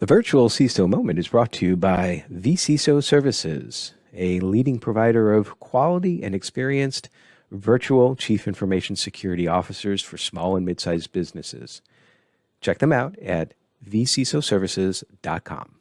The virtual CISO moment is brought to you by vCISO Services, a leading provider of quality and experienced virtual chief information security officers for small and mid-sized businesses. Check them out at vcisoservices.com.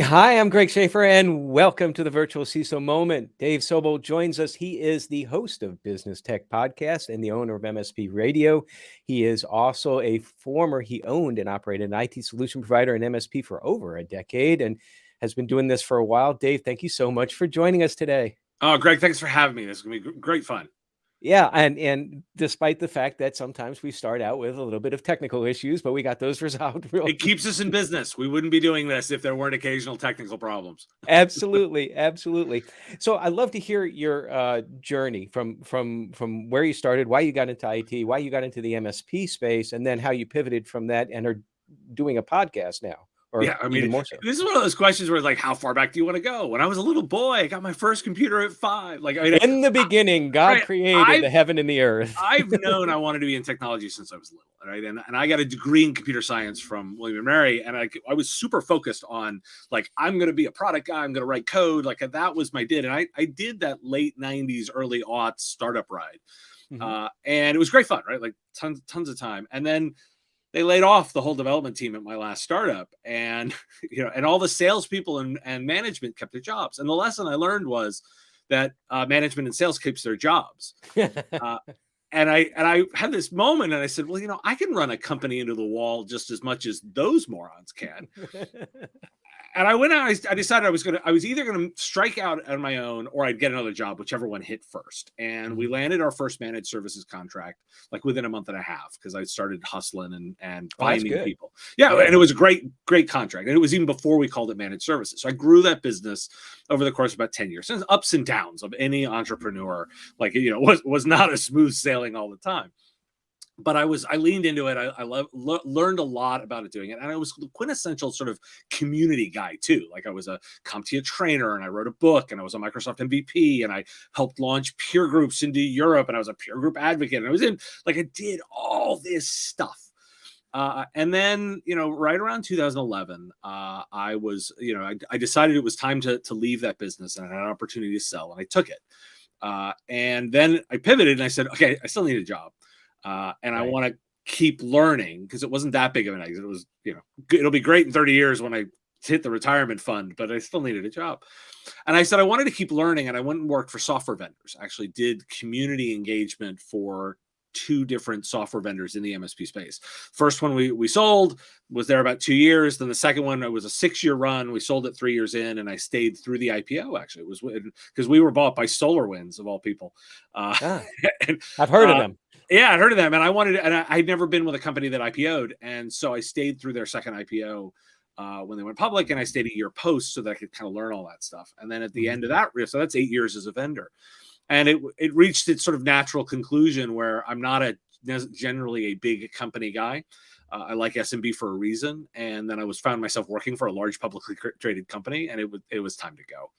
Hi, I'm Greg Schaefer, and welcome to the Virtual CISO Moment. Dave Sobel joins us. He is the host of Business Tech Podcast and the owner of MSP Radio. He is also he owned and operated an IT solution provider and MSP for over a decade and has been doing this for a while. Dave, thank you so much for joining us today. Oh, Greg, thanks for having me. This is going to be great fun. Yeah, and despite the fact that sometimes we start out with a little bit of technical issues, but we got those resolved It keeps us in business. We wouldn't be doing this if there weren't occasional technical problems. Absolutely, absolutely. So I'd love to hear your journey from where you started, why you got into IT, why you got into the MSP space, and then how you pivoted from that and are doing a podcast now, or Yeah, I even mean, more so. this is one of those questions where, like, how far back do you want to go? When I was a little boy, I got my first computer at 5. Like, I mean, In the beginning, God right, created the heaven and the earth. I've known I wanted to be in technology since I was little, right? And I got a degree in computer science from William and Mary, and I was super focused on, like, I'm going to be a product guy. I'm going to write code. Like, that was my did. And I did that late 90s, early aughts startup ride. And it was great fun, right? Like, tons of time. And then they laid off the whole development team at my last startup, and and all the salespeople and management kept their jobs. And the lesson I learned was that management and sales keeps their jobs. And I had this moment, and I said, well, I can run a company into the wall just as much as those morons can. And I went out. I decided I was either going to strike out on my own, or I'd get another job, whichever one hit first. And we landed our first managed services contract like within a month and a half, because I started hustling and finding people. Yeah, and it was a great contract. And it was even before we called it managed services. So I grew that business over the course of about 10 years. And ups and downs of any entrepreneur, like, was not a smooth sailing all the time. But I leaned into it. I learned a lot about it doing it. And I was the quintessential sort of community guy too. Like, I was a CompTIA trainer, and I wrote a book, and I was a Microsoft MVP, and I helped launch peer groups into Europe, and I was a peer group advocate. And I did all this stuff. And then, right around 2011, I decided it was time to leave that business, and I had an opportunity to sell, and I took it. And then I pivoted, and I said, okay, I still need a job. And I want to keep learning, because it wasn't that big of an exit. It was, it'll be great in 30 years when I hit the retirement fund, but I still needed a job. And I said I wanted to keep learning, and I went and worked for software vendors. I actually did community engagement for 2 different software vendors in the MSP space. First one we sold, was there about 2 years. Then the second one, it was a 6-year run. We sold it 3 years in, and I stayed through the IPO. Actually, it was because we were bought by SolarWinds, of all people. And, I've heard of them. Yeah, I'd heard of them, and I'd never been with a company that IPO'd, and so I stayed through their second IPO when they went public, and I stayed a year post so that I could kind of learn all that stuff. And then at the end of that, so that's 8 years as a vendor, and it reached its sort of natural conclusion where I'm not generally a big company guy. I like SMB for a reason, and then I found myself working for a large publicly traded company, and it was time to go.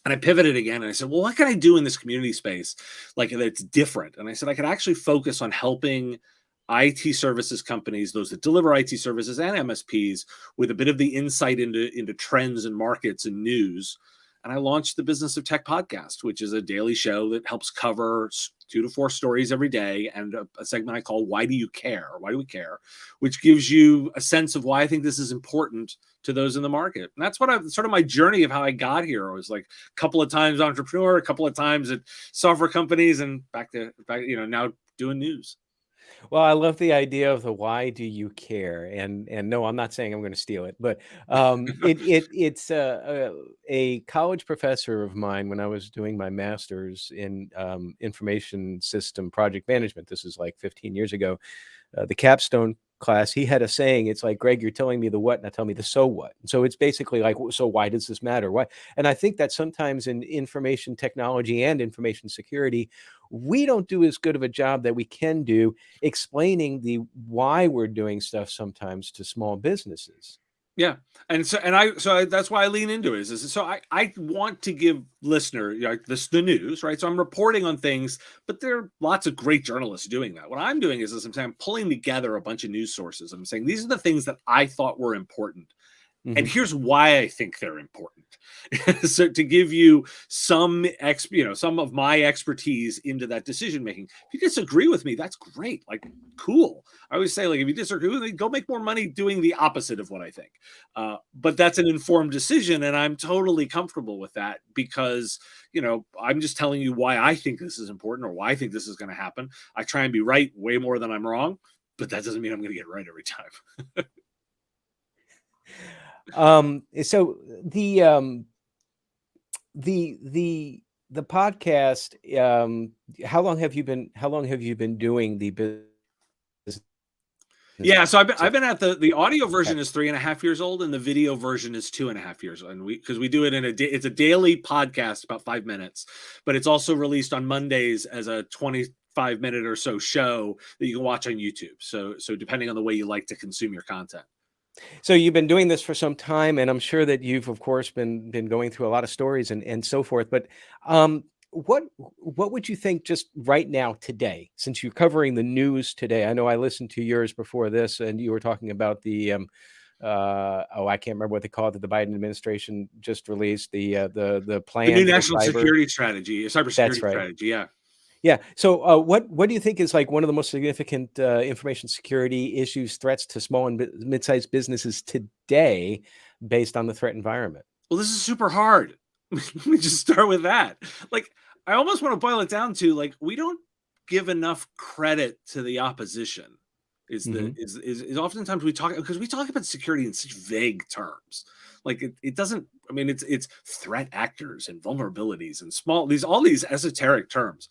And I pivoted again, and I said, well, what can I do in this community space like that's different? And I said I could actually focus on helping IT services companies, those that deliver IT services, and MSPs, with a bit of the insight into trends and markets and news. And I launched the Business of Tech podcast, which is a daily show that helps cover 2 to 4 stories every day, and a segment I call Why Do You Care? Or Why Do We Care? Which gives you a sense of why I think this is important to those in the market. And that's what sort of my journey of how I got here. I was like a couple of times entrepreneur, a couple of times at software companies, and back now doing news. Well, I love the idea of the why do you care? And no, I'm not saying I'm going to steal it, but it's a college professor of mine when I was doing my master's in information system project management. This is like 15 years ago. The capstone class, he had a saying. It's like, Greg, you're telling me the what, now tell me the so what. And so it's basically like, so why does this matter? Why? And I think that sometimes in information technology and information security, we don't do as good of a job that we can do explaining the why we're doing stuff sometimes to small businesses. Yeah. And that's why I lean into it so I want to give listener, like this, the news, right? So I'm reporting on things, but there are lots of great journalists doing that. What I'm doing is I'm saying, I'm pulling together a bunch of news sources. I'm saying, these are the things that I thought were important. And Mhm. here's why I think they're important. So to give you some of my expertise into that decision making. If you disagree with me, that's great. Like, cool. I always say, like, if you disagree with me, go make more money doing the opposite of what I think. But that's an informed decision, and I'm totally comfortable with that because I'm just telling you why I think this is important or why I think this is going to happen. I try and be right way more than I'm wrong, but that doesn't mean I'm going to get right every time. So the the the podcast, how long have you been doing the business Yeah, so I've of been at the audio tech? version is 3.5 years old, and the video version is 2.5 years, and we do it in it's a daily podcast, about 5 minutes, but it's also released on Mondays as a 25-minute or so show that you can watch on YouTube. So depending on the way you like to consume your content. So you've been doing this for some time, and I'm sure that you've, of course, been going through a lot of stories and so forth. But what would you think just right now today, since you're covering the news today? I know I listened to yours before this, and you were talking about I can't remember what they call it that the Biden administration just released, the The new plan for national cyber. security strategy, That's cybersecurity right. strategy, yeah. Yeah. So, what do you think is like one of the most significant information security issues, threats to small and mid-sized businesses today, based on the threat environment? Well, this is super hard. Let me just start with that. Like, I almost want to boil it down to, like, we don't give enough credit to the opposition. Hmm. Is oftentimes we talk about security in such vague terms. Like, it doesn't. I mean, it's threat actors and vulnerabilities and all these esoteric terms.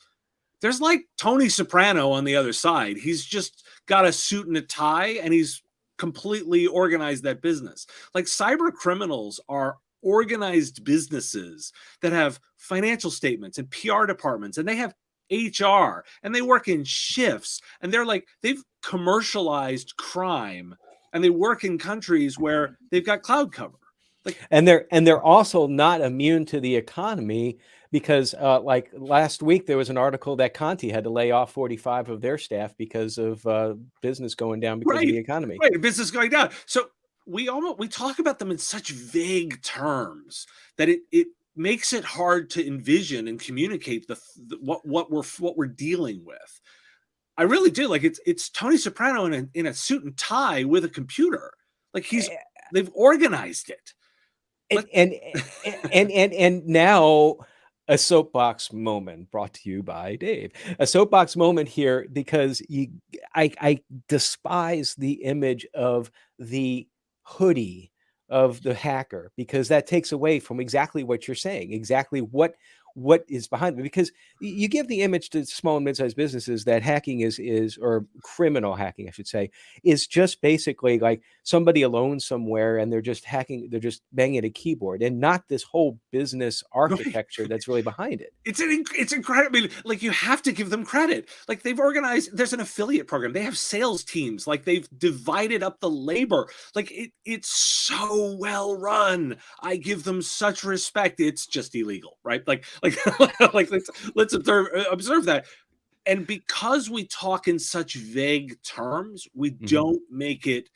There's like Tony Soprano on the other side. He's just got a suit and a tie, and he's completely organized that business. Like, cyber criminals are organized businesses that have financial statements and PR departments, and they have HR, and they work in shifts, and they've commercialized crime, and they work in countries where they've got cloud cover. Like, And they're also not immune to the economy because, like last week, there was an article that Conti had to lay off 45 of their staff because of business going down because of right, the economy. right, business going down. So we talk about them in such vague terms that it makes it hard to envision and communicate what we're dealing with. I really do. Like, it's Tony Soprano in a suit and tie with a computer. Like, they've organized it. And Let and and now a soapbox moment brought to you by Dave. A soapbox moment here because I despise the image of the hoodie of the hacker because that takes away from exactly what you're saying, exactly what is behind it. Because you give the image to small and mid-sized businesses that hacking is or criminal hacking, I should say, is just basically like somebody alone somewhere and they're just hacking, they're just banging a keyboard and not this whole business right. architecture that's really behind it. It's incredible. I mean, like, you have to give them credit. Like, they've organized. There's an affiliate program. They have sales teams. Like, they've divided up the labor. Like, it's so well run. I give them such respect. It's just illegal, right? Like, let's observe that. And because we talk in such vague terms, we Mhm. don't make it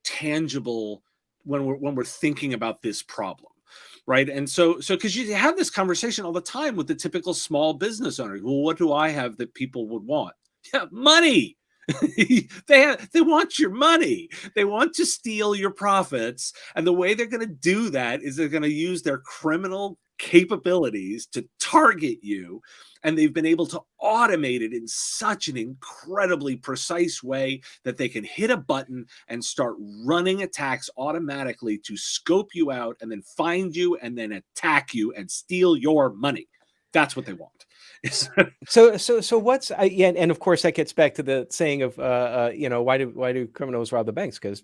tangible when we're thinking about this problem, right? And so because you have this conversation all the time with the typical small business owner. Well, what do I have that people would want? Yeah, money. They want your money. They want to steal your profits, and the way they're going to do that is they're going to use their criminal capabilities to target you, and they've been able to automate it in such an incredibly precise way that they can hit a button and start running attacks automatically to scope you out and then find you and then attack you and steal your money. That's what they want. S- so what's yeah, and of course that gets back to the saying of why do criminals rob the banks? Because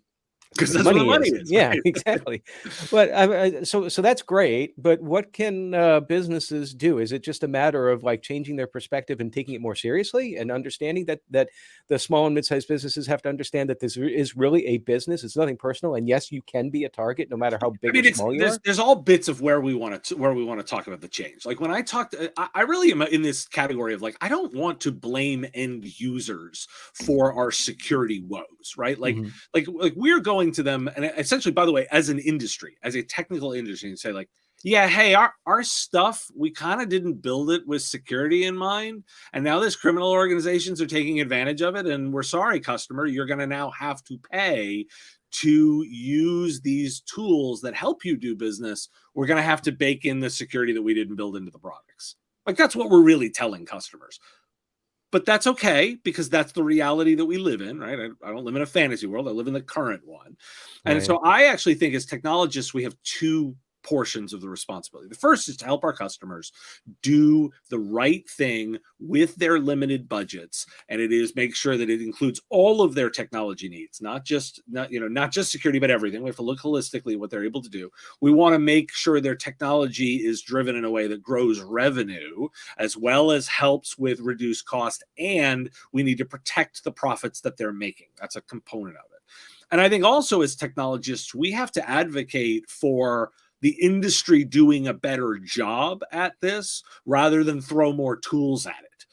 because where the that's where the money money is. is, Yeah, right? exactly. But so that's great. But what can businesses do? Is it just a matter of like changing their perspective and taking it more seriously and understanding that the small and mid-sized businesses have to understand that this is really a business. It's nothing personal. And yes, you can be a target no matter how I big or mean, it's small you are. there's all bits of where we want to talk about the change. Like when I talked, I really am in this category of like I don't want to blame end users for our security woes, right? Mhm. Like we're going to them, and essentially, by the way, as an industry, as a technical industry, and say like, yeah, hey, our stuff, we kind of didn't build it with security in mind, and now this criminal organizations are taking advantage of it, and we're sorry, customer, you're going to now have to pay to use these tools that help you do business. We're going to have to bake in the security that we didn't build into the products. Like that's what we're really telling customers. But that's okay because that's the reality that we live in, right? I don't live in a fantasy world. I live in the current one. And Right. so I actually think as technologists, we have two portions of the responsibility. The first is to help our customers do the right thing with their limited budgets, and it is make sure that it includes all of their technology needs, not just security but everything. We have to look holistically at what they're able to do. We want to make sure their technology is driven in a way that grows revenue as well as helps with reduced cost, and we need to protect the profits that they're making. That's a component of it. And I think also as technologists, we have to advocate for the industry doing a better job at this rather than throw more tools at it.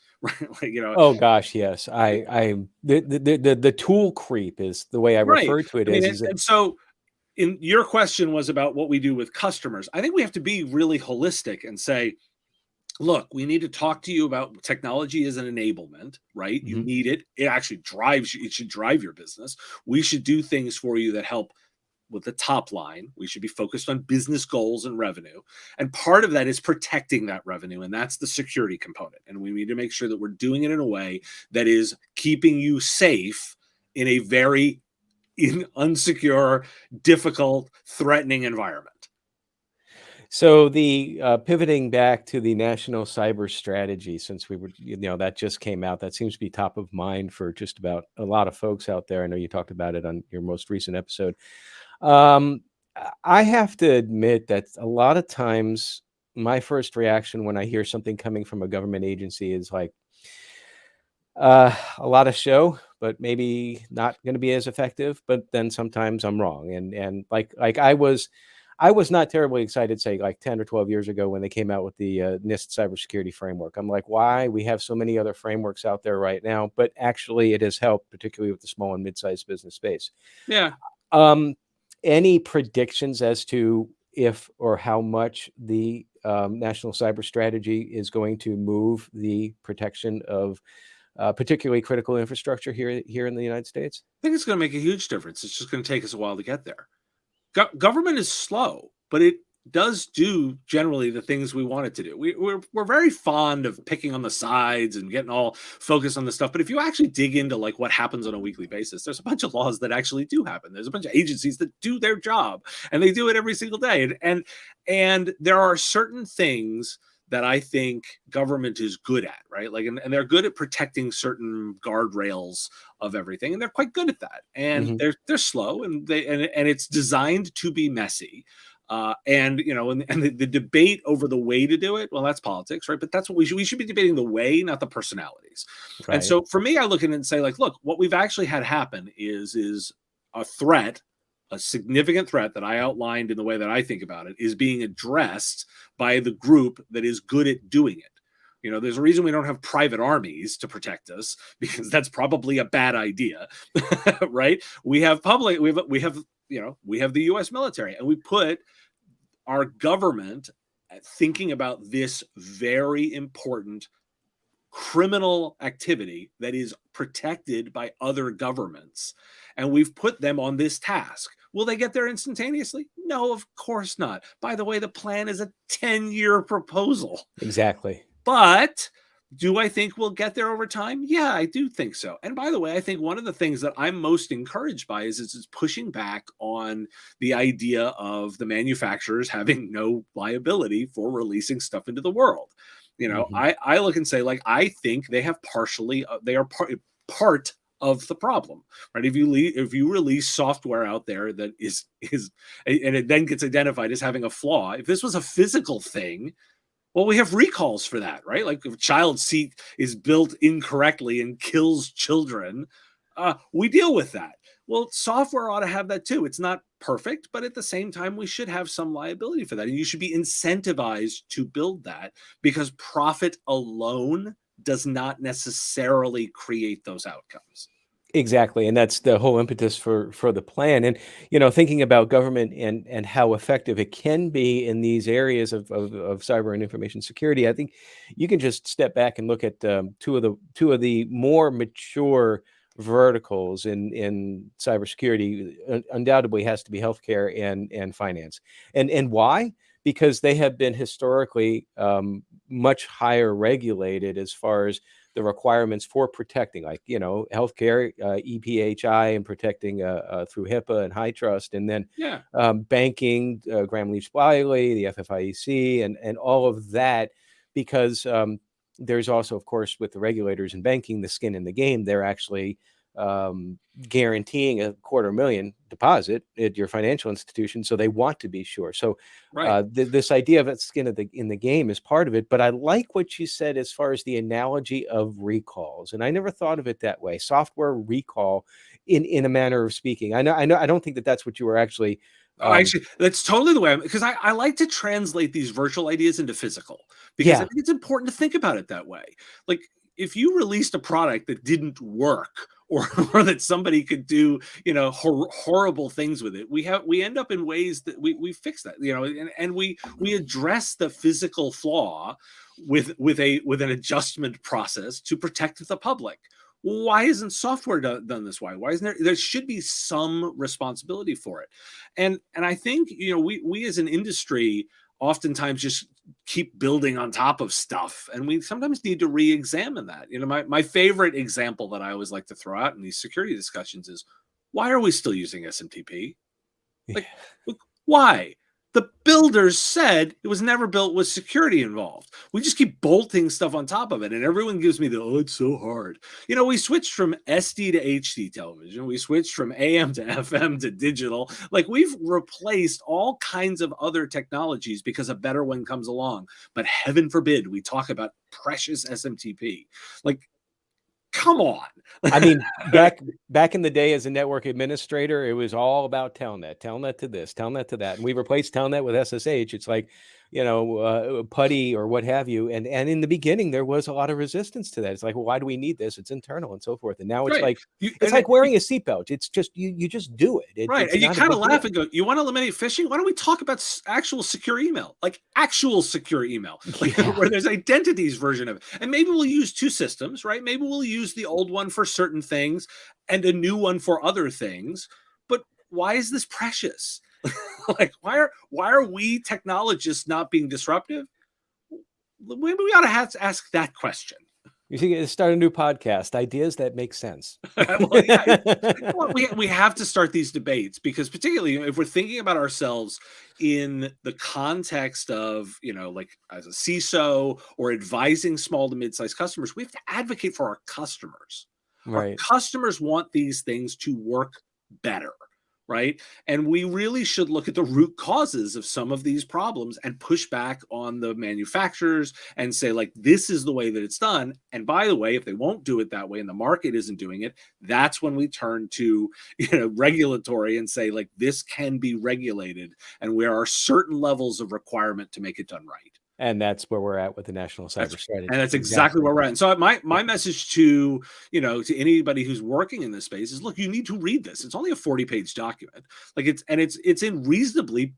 Right. Oh gosh, yes. The tool creep is the way I Right. refer to it I mean, is that and so in your question was about what we do with customers. I think we have to be really holistic and say, look, we need to talk to you about technology as an enablement, right? You Mhm. need it. It actually drives you, it should drive your business. We should do things for you that help with the top line. We should be focused on business goals and revenue. And part of that is protecting that revenue. And that's the security component. And we need to make sure that we're doing it in a way that is keeping you safe in a very unsecure, difficult, threatening environment. so the pivoting back to the national cyber strategy, since we were, that just came out. That seems to be top of mind for just about a lot of folks out there. I know you talked about it on your most recent episode. Um, I have to admit that a lot of times my first reaction when I hear something coming from a government agency is like, a lot of show, but maybe not gonna be as effective, but then sometimes I'm wrong, and like I was not terribly excited, say, like 10 or 12 years ago when they came out with the, NIST cybersecurity framework. I'm like, "Why? We have so many other frameworks out there right now," but actually it has helped, particularly with the small and mid-sized business space. Yeah. Um, any predictions as to if or how much the, national cyber strategy is going to move the protection of particularly critical infrastructure here in the United States? I think it's going to make a huge difference. It's just going to take us a while to get there. Government is slow, but it does do generally the things we want it to do. We're very fond of picking on the sides and getting all focused on the stuff. But if you actually dig into like what happens on a weekly basis, there's a bunch of laws that actually do happen. There's a bunch of agencies that do their job, and they do it every single day. And there are certain things that I think government is good at, right? Like, and they're good at protecting certain guardrails of everything, and they're quite good at that. And Mhm. they're slow, and and it's designed to be messy. And the debate over the way to do it, well, that's politics, right? But that's what we should be debating the way, not the personalities. And Right. so for me, I look at it and say, like, look, what we've actually had happen is a threat, a significant threat that I outlined in the way that I think about it, is being addressed by the group that is good at doing it. There's a reason we don't have private armies to protect us because that's probably a bad idea, right? We have public, we have the U.S. military, and we put our government thinking about this very important criminal activity that is protected by other governments. And we've put them on this task. Will they get there instantaneously? No, of course not. By the way, the plan is a 10-year proposal. Exactly. But do I think we'll get there over time? Yeah, I do think so. And by the way, I think one of the things that I'm most encouraged by is pushing back on the idea of the manufacturers having no liability for releasing stuff into the world. Mhm. I look and say, like, I think they have they are part of the problem, right? If you release software out there that is and it then gets identified as having a flaw, if this was a physical thing, well, we have recalls for that, right? Like if a child seat is built incorrectly and kills children, we deal with that. Well, software ought to have that too. It's not perfect, but at the same time, we should have some liability for that. And you should be incentivized to build that, because profit alone does not necessarily create those outcomes. Exactly, and that's the whole impetus for the plan. And thinking about government and how effective it can be in these areas of cyber and information security, I think you can just step back and look at two of the more mature verticals in cybersecurity. Undoubtedly, has to be healthcare and finance. And why? Because they have been historically much higher regulated as far as the requirements for protecting, like healthcare, EPHI, and protecting through HIPAA and high trust, and then Yeah, banking, Graham Leach Bliley, the FFIEC, and all of that, because there's also, of course, with the regulators in banking, the skin in the game. They're actually guaranteeing a $250,000 deposit at your financial institution, so they want to be sure. So right. this idea of that skin in the game is part of it. But I like what you said as far as the analogy of recalls, and I never thought of it that way. Software recall, in a manner of speaking. I know. I don't think that that's what you were actually. Oh, actually, that's totally the way because I like to translate these virtual ideas into physical, because I Yeah. think it's important to think about it that way. Like if you released a product that didn't work, or, or that somebody could do, horrible things with it, we end up in ways that we fix that, and we address the physical flaw with an adjustment process to protect the public. Why isn't software done this way? Why isn't there should be some responsibility for it. And I think, we as an industry oftentimes just keep building on top of stuff, and we sometimes need to re-examine that. My favorite example that I always like to throw out in these security discussions is, why are we still using SMTP? Yeah. Like, why? The builders said it was never built with security involved. We just keep bolting stuff on top of it, and everyone gives me oh, it's so hard. We switched from SD to HD television. We switched from AM to FM to digital. Like, we've replaced all kinds of other technologies because a better one comes along. But heaven forbid we talk about precious SMTP. Like, come on. I mean, back in the day as a network administrator, it was all about Telnet to this, Telnet to that, and we replaced Telnet with SSH. It's like, putty or what have you. And in the beginning, there was a lot of resistance to that. It's like, well, why do we need this? It's internal and so forth. And now it's Right. like You, it's and like wearing a seatbelt. It's just you just do it. Right, It's and you not a kind of big laugh deal. and go, "You want to eliminate phishing? Why don't we talk about actual secure email, like actual secure email, like Yeah. where there's identities version of it, and maybe we'll use two systems, right? Maybe we'll use the old one for certain things and a new one for other things. But why is this precious? Like, why are we technologists not being disruptive? Maybe we ought to have to ask that question. You see, start a new podcast, ideas that make sense. Well, yeah, well, we have to start these debates, because particularly if we're thinking about ourselves in the context of, like as a CISO or advising small to mid-sized customers, we have to advocate for our customers. Our Right. customers want these things to work better, right? And we really should look at the root causes of some of these problems and push back on the manufacturers and say, like, this is the way that it's done. And by the way, if they won't do it that way and the market isn't doing it, that's when we turn to, regulatory and say, like, this can be regulated, and there are certain levels of requirement to make it done right. And that's where we're at with the national That's cyber strategy. that's exactly Exactly. where we're at. And so my Yeah. my message to, to anybody who's working in this space is, look, you need to read this. It's only a 40-page document. Like, it's in reasonably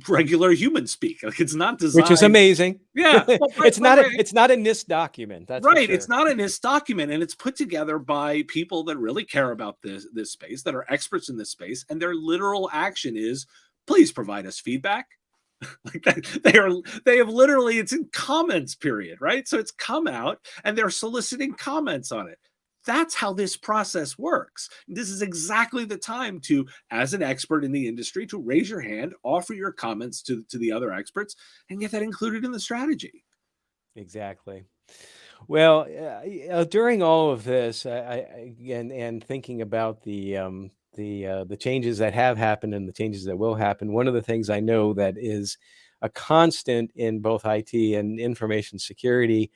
regular human speak. Like, it's not Which is designed. amazing. Yeah. Well, It's not a NIST document, that's for right. It's sure. not in this document, and it's put together by people that really care about this space, that are experts in this space, and their literal action is, please provide us feedback. Like they have literally, it's in comments period, right? So it's come out and they're soliciting comments on it. That's how this process works. This is exactly the time to, as an expert in the industry, to raise your hand, offer your comments to the other experts, and get that included in the strategy. Exactly. Well, during all of this, and thinking about the changes that have happened and the changes that will happen, one of the things I know that is a constant in both IT and information security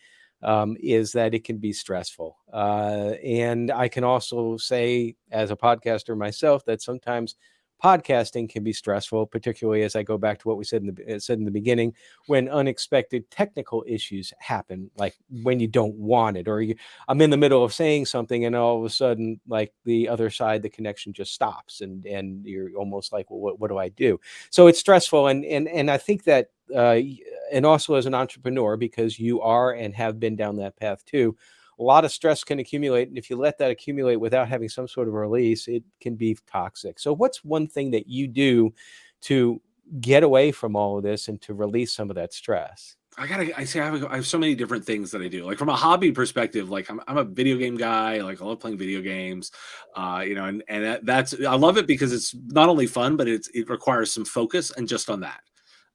is that it can be stressful. And I can also say, as a podcaster myself, that sometimes podcasting can be stressful, particularly as I go back to what we said in the beginning, when unexpected technical issues happen, like when you don't want it, or I'm in the middle of saying something and all of a sudden, like the other side, the connection just stops, and you're almost like, well, what do I do? So it's stressful, and I think that, and also as an entrepreneur, because you are and have been down that path too. A lot of stress can accumulate, and if you let that accumulate without having some sort of release, it can be toxic. So what's one thing that you do to get away from all of this and to release some of that stress? I have so many different things that I do. Like from a hobby perspective, like I'm a video game guy. Like I love playing video games, that's I love it because it's not only fun, but it requires some focus and just on that.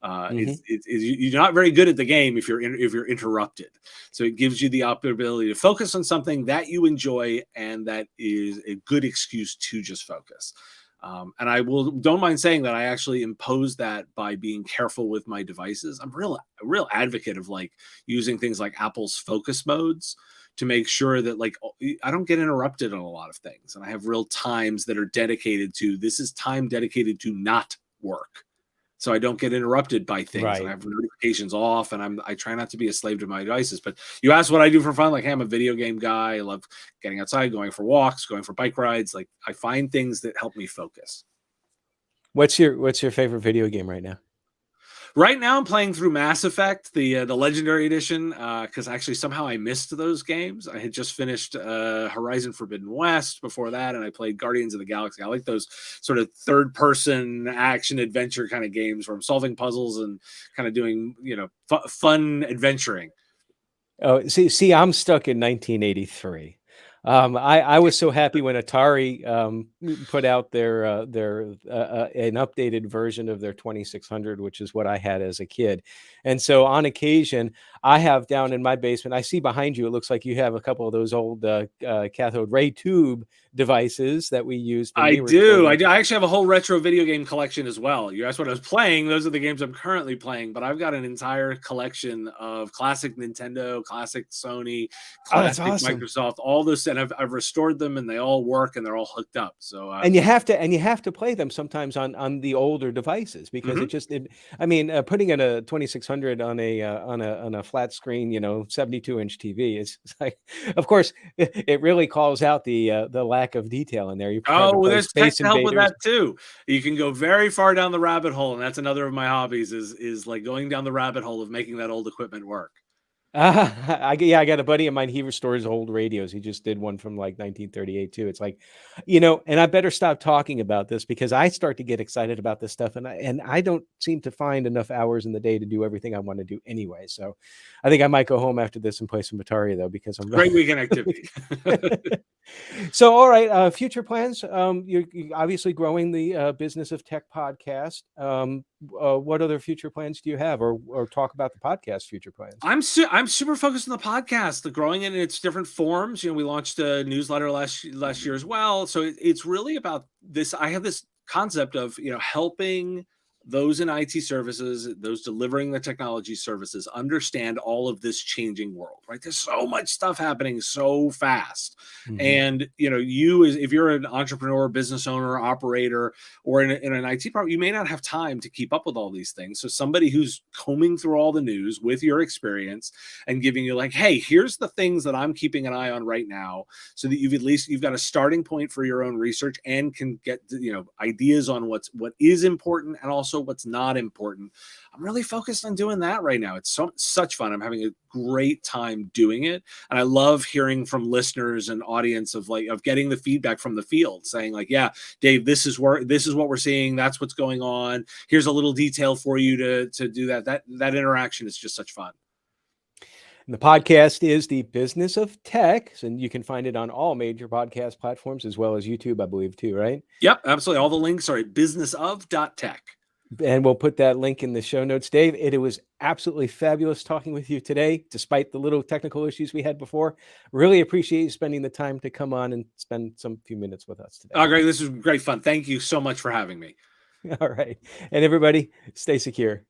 Hmm. You're not very good at the game if if you're interrupted. So it gives you the ability to focus on something that you enjoy, and that is a good excuse to just focus. And I will don't mind saying that I actually impose that by being careful with my devices. I'm a real advocate of like using things like Apple's focus modes to make sure that like I don't get interrupted on a lot of things, and I have real times that are dedicated to this is time dedicated to not work, so I don't get interrupted by things, and I Right. have notifications off, and I try not to be a slave to my devices. But you asked what I do for fun. Like, hey, I'm a video game guy. I love getting outside, going for walks, going for bike rides. Like I find things that help me focus. What's your favorite video game right now? Right now, I'm playing through Mass Effect, the Legendary Edition, because actually somehow I missed those games. I had just finished Horizon Forbidden West before that, and I played Guardians of the Galaxy. I like those sort of third-person action adventure kind of games where I'm solving puzzles and kind of doing fun adventuring. Oh, see, I'm stuck in 1983. I was so happy when Atari put out their an updated version of their 2600, which is what I had as a kid. And so on occasion, I have down in my basement. I see behind you. It looks like you have a couple of those old cathode ray tube devices that we used when I we were do. I children. do. I actually have a whole retro video game collection as well. You asked what I was playing. Those are the games I'm currently playing, but I've got an entire collection of classic Nintendo, classic Sony, Oh, that's classic awesome. Microsoft, all this, and I've restored them, and they all work, and they're all hooked up. So, And you have to play them sometimes on the older devices, because mhm. I mean, putting in a 2600 on a flat screen, 72-inch TV is like, of course, it really calls out the lack of detail in there. You're trying Oh, to well, play there's tech Space to help with Invaders. that too. You can go very far down the rabbit hole, and that's another of my hobbies is like going down the rabbit hole of making that old equipment work. I got a buddy of mine. He restores old radios. He just did one from like 1938 too. It's like, and I better stop talking about this because I start to get excited about this stuff, and I don't seem to find enough hours in the day to do everything I want to do anyway. So, I think I might go home after this and play some Atari though, because I'm. Great weekend activity. So, all right, future plans. You're obviously growing the business of tech podcast. What other future plans do you have, or talk about the podcast future plans? I'm super focused on the podcast, the growing it in its different forms. We launched a newsletter last year as well, so it's really about this. I have this concept of helping those in IT services, those delivering the technology services, understand all of this changing world. Right, there's so much stuff happening so fast, Hmm. and if you're an entrepreneur, business owner, operator, or in an IT department, you may not have time to keep up with all these things. So somebody who's combing through all the news with your experience and giving you like, hey, here's the things that I'm keeping an eye on right now, so that you've got a starting point for your own research and can get ideas on what is important and also what's not important. I'm really focused on doing that right now. It's such fun. I'm having a great time doing it, and I love hearing from listeners and audience of getting the feedback from the field, saying like, yeah, Dave, this is what we're seeing. That's what's going on. Here's a little detail for you to do that. That interaction is just such fun. And the podcast is The Business of Tech, and you can find it on all major podcast platforms as well as YouTube, I believe, too, right? Yep, absolutely. All the links are at businessof.tech. And we'll put that link in the show notes. Dave, it was absolutely fabulous talking with you today, despite the little technical issues we had before. Really appreciate you spending the time to come on and spend some few minutes with us today. Oh, great. This is great fun. Thank you so much for having me. All right. And everybody, stay secure.